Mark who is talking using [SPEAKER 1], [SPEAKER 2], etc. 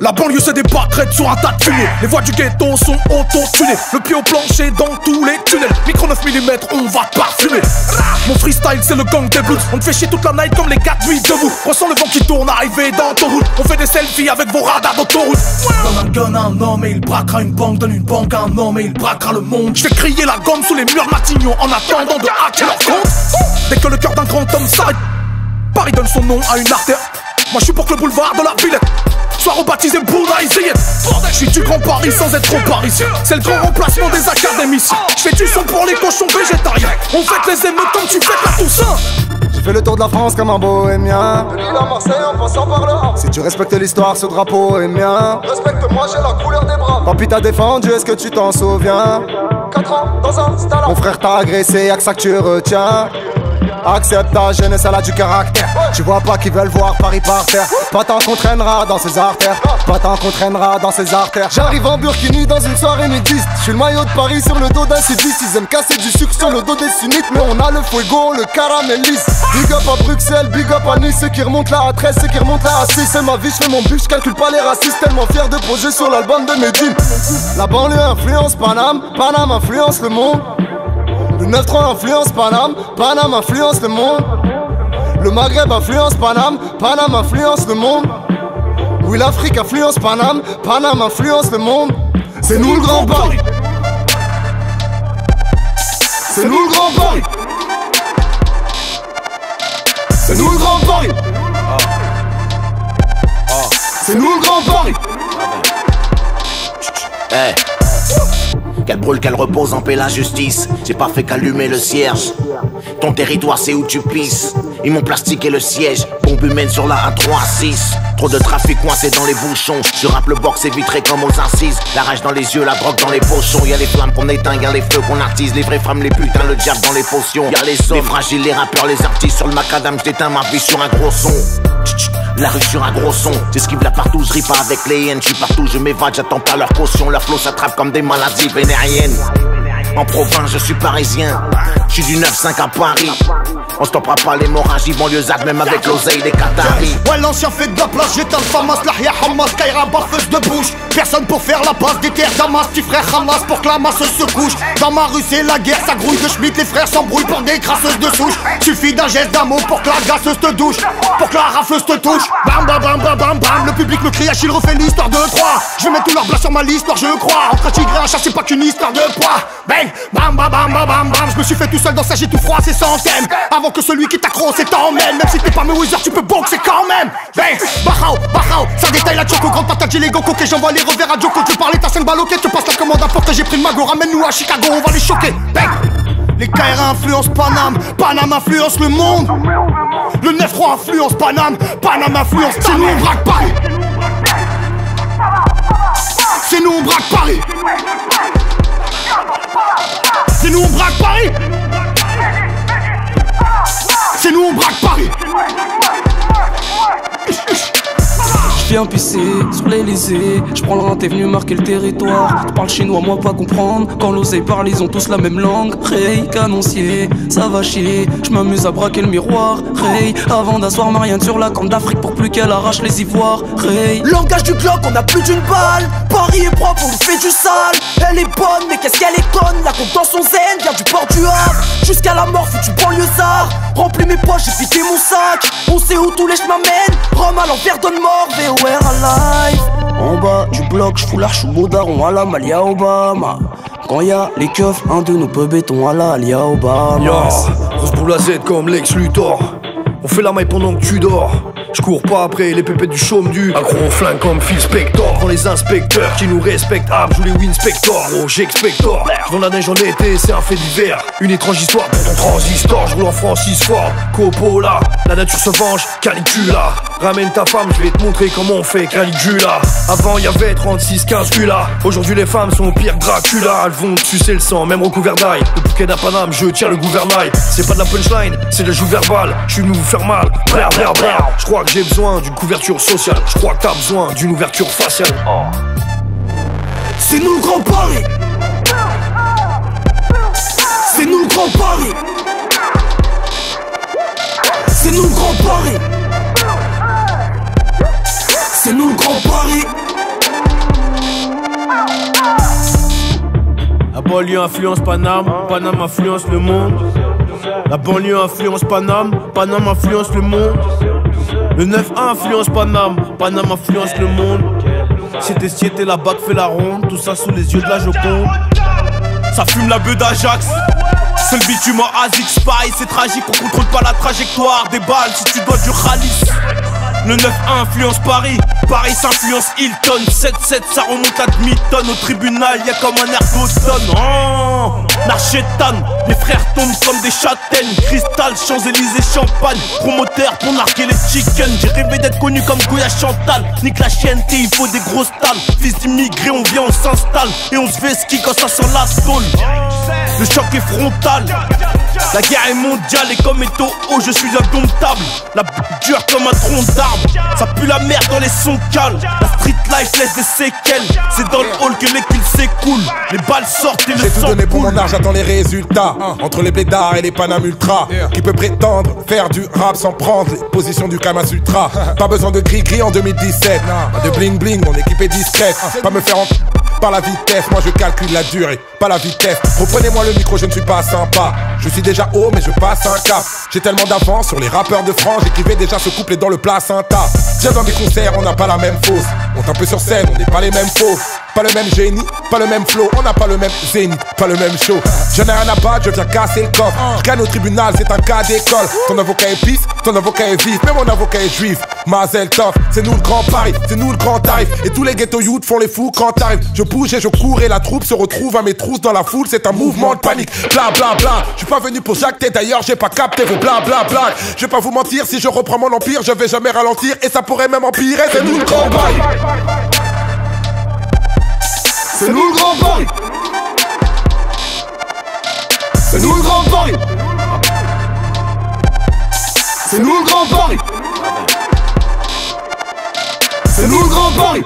[SPEAKER 1] La banlieue c'est des pâquerettes sur un tas de fumée. Les voix du ghetto sont auto-tunées. Le pied au plancher dans tous les tunnels. Micro 9 mm, on va te parfumer. Mon freestyle c'est le gang des blues. On te fait chier toute la night comme les 4 nuits debout. Ressens le vent qui tourne arrivé dans ton route. On fait des selfies avec vos radars d'autoroute. Donne un gun à un homme et il braquera une banque. Donne une banque à un homme et il braquera le monde. Je fais crier la gomme sous les murs Matignon en attendant de hacker leur compte. Dès que le cœur d'un grand homme s'arrête, Paris donne son nom à une artère. Moi je suis pour que le boulevard de la Villette soit rebaptisé Bouddha Izayet. Je suis du grand Paris sans être trop parisien. C'est le grand remplacement des académiciens. Je fais du son pour les cochons végétariens. On fête les émeutes comme tu fêtes la Toussaint.
[SPEAKER 2] J'ai fait le tour de la France comme un bohémien. De Lille à Marseille en passant par le Havre. Si tu respectes l'histoire, ce drapeau est mien. Respecte-moi, j'ai la couleur des bras. Papy t'a défendu, est-ce que tu t'en souviens? 4 ans dans un stade. Mon frère t'a agressé, y'a que ça que tu retiens. Accepte ta jeunesse, elle a du caractère. Tu vois pas qu'ils veulent voir Paris par terre. Pas tant qu'on traînera dans ses artères. Pas tant qu'on traînera dans ses artères. J'arrive en burkini dans une soirée nudiste. J'suis le maillot de Paris sur le dos d'un sudiste. Ils aiment casser du sucre sur le dos des sunnites. Mais on a le fuego, le caramélise. Big up à Bruxelles, big up à Nice. Ceux qui remontent là à 13, ceux qui remontent là à 6. C'est ma vie, j'fais mon but, j'calcule pas les racistes. Tellement fier de poser sur l'album de Medine. La banlieue influence Paname, Paname influence le monde. Le 9-3 influence Paname, Paname influence le monde. Le Maghreb influence Paname, Paname influence le monde. Oui, l'Afrique influence Paname, Paname influence le monde. C'est nous le grand Paris. C'est nous le grand Paris. C'est nous le grand Paris. C'est nous le grand Paris.
[SPEAKER 3] Hey. Qu'elle brûle, qu'elle repose en paix la justice. J'ai pas fait qu'allumer le cierge. Ton territoire c'est où tu pisses. Ils m'ont plastiqué le siège. Bombe humaine sur la A3-6. Trop de trafic coincé dans les bouchons. Je rappe le box c'est vitré comme aux incises. La rage dans les yeux, la drogue dans les pochons. Y'a les flammes qu'on éteint, y'a les feux qu'on attise. Les vraies femmes, les putains, le diable dans les potions. Y'a les hommes, les fragiles, les rappeurs, les artistes. Sur le macadam, j'éteins ma vie sur un gros son. La rue sur un gros son, j'esquive là partout, je ris pas avec les haines, je suis partout, je m'évade, j'attends pas leur caution, leur flow s'attrape comme des maladies vénériennes. En province, je suis parisien, je suis du 9-5 à Paris. On stoppera pas l'hémorragie banlieusarde même avec l'oseille des Qataris.
[SPEAKER 1] Ouais, l'ancien fait de la place, j'éteins le famas, l'ahya Hamas, Kaira, barfeuse de bouche. Personne pour faire la passe des terres Damas, petit frère Hamas pour que la masse se couche. Dans ma rue c'est la guerre, ça grouille de schmitt, les frères s'embrouillent pour des crasseuses de souche. Suffit d'un geste d'amour pour que la gasseuse te douche, pour que la rafleuse te touche. Bam bam bam bam bam bam, le public me crie, Achille refait l'histoire de 3. Je vais mettre tout leur blas sur ma liste, je crois. Entre un tigre et un chat c'est pas qu'une histoire de poids. Bang, bam bam bam bam bam bam, je me suis fait tout seul dans ça, j'ai tout froid, c'est centaines. Avant que celui qui t'accroche et t'emmène. Même si t'es pas mes wizards, tu peux boxer quand même. Bang, bahao, bahao, ça détaille la choco. Grande patate, j'ai les gokos, et j'envoie les revers à Joko. Tu parlais, t'as 5 balles, ok, tu passes la commande à porte. J'ai pris le mago, ramène-nous à Chicago, on va les choquer. Bang. Les KR influencent Paname, Paname influence le monde. Le 9-3 influence Paname, Paname influence. C'est nous on braque Paris. C'est nous on braque Paris. C'est nous on braque Paris. C'est nous on braque Paris.
[SPEAKER 4] Je viens pisser sur l'Elysée, je prends le rein, t'es venu marquer le territoire. Tu parles chinois, moi pas comprendre. Quand l'oseille parle, ils ont tous la même langue. Ray, canoncier, ça va chier. Je m'amuse à braquer le miroir. Ray, avant d'asseoir Marianne sur la corne d'Afrique pour plus qu'elle arrache les ivoires. Ray,
[SPEAKER 5] langage du Glock, on a plus d'une balle. Paris est propre, on lui fait du sale. Elle est bonne, mais qu'est-ce qu'elle est conne. La compte dans son zen, vient du port du Havre. Jusqu'à la mort, foutu banlieusard. Remplis mes poches, j'ai vidé mon sac. On sait où tous les chemins mènent. Rome à l'envers, donne mort, VOR alive. En bas du bloc, j'fous l'arche au beau daron à la Malia Obama. Quand y'a les keufs, un de nos peu béton à la Alia Obama.
[SPEAKER 6] Yo, grosse boule à Z comme Lex Luthor. On fait la maille pendant que tu dors. Je cours pas après les pépettes du chaume du accro au flingue comme Phil Spector. Devant les inspecteurs qui nous respectent, joue les Winspector. Gros j'expector, devant la neige en été c'est un fait divers. Une étrange histoire pour ton transistor. Je roule en Francis Ford, Coppola. La nature se venge, Calicula. Ramène ta femme, je vais te montrer comment on fait Caligula. Avant y'avait 36-15 Hula. Aujourd'hui les femmes sont pire que Dracula. Elles vont te sucer le sang, même recouvert d'ail. Le bouquet d'un Paname, je tiens le gouvernail. C'est pas de la punchline, c'est de la joue verbale. Je suis venu vous faire mal, brr brr brr. Je crois que j'ai besoin d'une couverture sociale. Je crois que t'as besoin d'une ouverture faciale.
[SPEAKER 5] C'est nous le grand Paris. C'est nous le grand Paris. C'est nous le grand Paris. C'est nous le grand Paris.
[SPEAKER 7] banlieue influence Paname, Paname influence le monde. La banlieue influence Paname, Paname influence le monde. Le 9-1 influence Paname, Paname influence le monde. C'était la bac fait la ronde, tout ça sous les yeux de la Joconde. Ça fume la beuh d'Ajax. C'est le bitume en Asics Spy, c'est tragique, on contrôle pas la trajectoire des balles si tu dois du ralice. Le 9-1 influence Paris, Paris s'influence Hilton. 7-7 ça remonte à demi-tonne, au tribunal y'a comme un air d'automne. Oh, Narchétane, les frères tombent comme des châtaignes. Cristal, Champs-Élysées, Champagne, promoteur pour narguer les chickens. J'ai rêvé d'être connu comme Goya Chantal. Nique la chienne, il faut des grosses talles. Fils d'immigrés, on vient, on s'installe et on se fait ski quand ça sent la tôle. Le choc est frontal. La guerre est mondiale et comme étant haut je suis indomptable. La dure comme un tronc d'arbre. Ça pue la merde dans les sons calmes. La street life laisse des séquelles. C'est dans le hall que les kills s'écoulent. Les balles sortent et le sang coule.
[SPEAKER 8] J'ai tout donné pour mon art, j'attends les résultats. Entre les blédards et les Paname Ultra. Qui peut prétendre faire du rap sans prendre les positions du Kama Sutra. Pas besoin de gris-gris en 2017. Pas de bling bling, mon équipe est discrète. Pas me faire par la vitesse, moi je calcule la durée, pas la vitesse. Reprenez-moi le micro, je ne suis pas sympa. Je suis déjà haut, mais je passe un cap. J'ai tellement d'avance sur les rappeurs de France. J'écrivais déjà ce couplet dans le placenta. Viens dans mes concerts, on n'a pas la même fosse. Monte un peu sur scène, on n'est pas les mêmes faux. Pas le même génie, pas le même flow. On n'a pas le même zénith, pas le même show. J'en ai rien à battre, je viens casser le coffre. Je gagne au tribunal, c'est un cas d'école. Ton avocat est pisse, ton avocat est vif. Mais mon avocat est juif, Mazel Tov. C'est nous le grand Paris, c'est nous le grand tarif. Et tous les ghetto youths font les fous quand t'arrives. Je bouge et je cours et la troupe se retrouve à mes trousses dans la foule. C'est un mouvement de panique, bla bla bla. Je suis pas venu pour jacter, d'ailleurs j'ai pas capté vos bla bla bla. Je vais pas vous mentir, si je reprends mon empire, je vais jamais ralentir. Et ça pourrait même empirer, c'est nous le grand Paris.
[SPEAKER 2] C'est nous le grand Paris. C'est nous le grand Paris. C'est nous le grand Paris. C'est nous le grand Paris.